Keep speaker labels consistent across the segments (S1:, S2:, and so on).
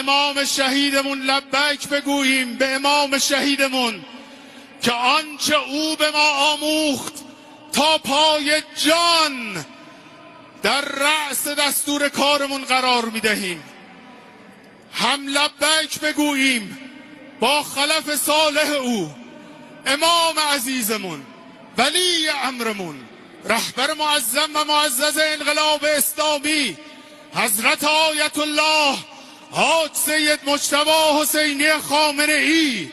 S1: امام شهیدمون لبیک بگوییم، به امام شهیدمون که آنچه او به ما آموخت تا پای جان در رأس دستور کارمون قرار میدهیم. هم لبیک بگوییم با خلف صالح او، امام عزیزمون، ولی امرمون، رهبر معظم و معزز انقلاب اسلامی، حضرت آیت الله حاج سید مجتبی حسینی خامنه ای.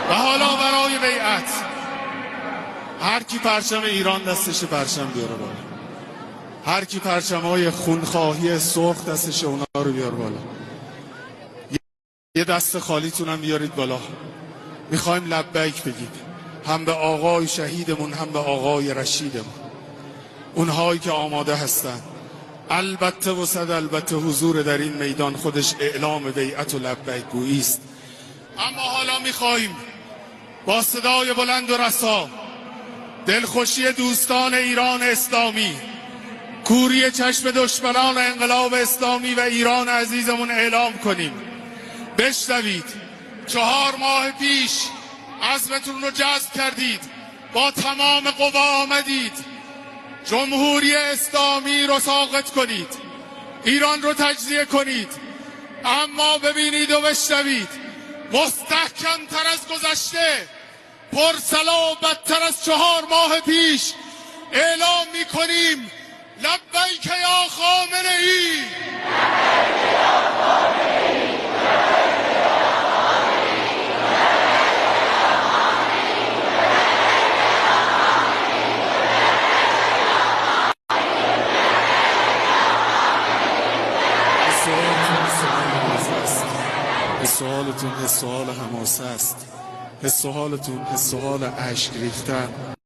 S1: و حالا برای بیعت هر کی پرچم ایران دستش پرچم بیاره بالا، هر کی پرچم‌های خونخواهی سرخ دستش اونا رو بیار بالا، یه دست خالیتون هم بیارید بالا. میخوایم لبیک بگید، هم به آقای شهیدمون هم به آقای رشیدمون، اونهایی که آماده هستن. البته و صد البته حضور در این میدان خودش اعلام بیعت و لبیک گویی است. اما حالا میخوایم با صدای بلند و رسا دلخوشی دوستان ایران اسلامی، کوری چشم دشمنان انقلاب اسلامی و ایران عزیزمون اعلام کنیم. بشنوید، 4 ماه پیش عزمتون رو جذب کردید، با تمام قوا آمدید جمهوری اسلامی رو ساقط کنید، ایران رو تجزیه کنید. اما ببینید و بشنوید، مستحکم تر از گذشته، پرسلا و بدتر از 4 ماه پیش اعلام میکنیم لبیک یا خامنه ای.
S2: سوالتون سوال حماسه است، حس حالتون حس حال اشک ریختن.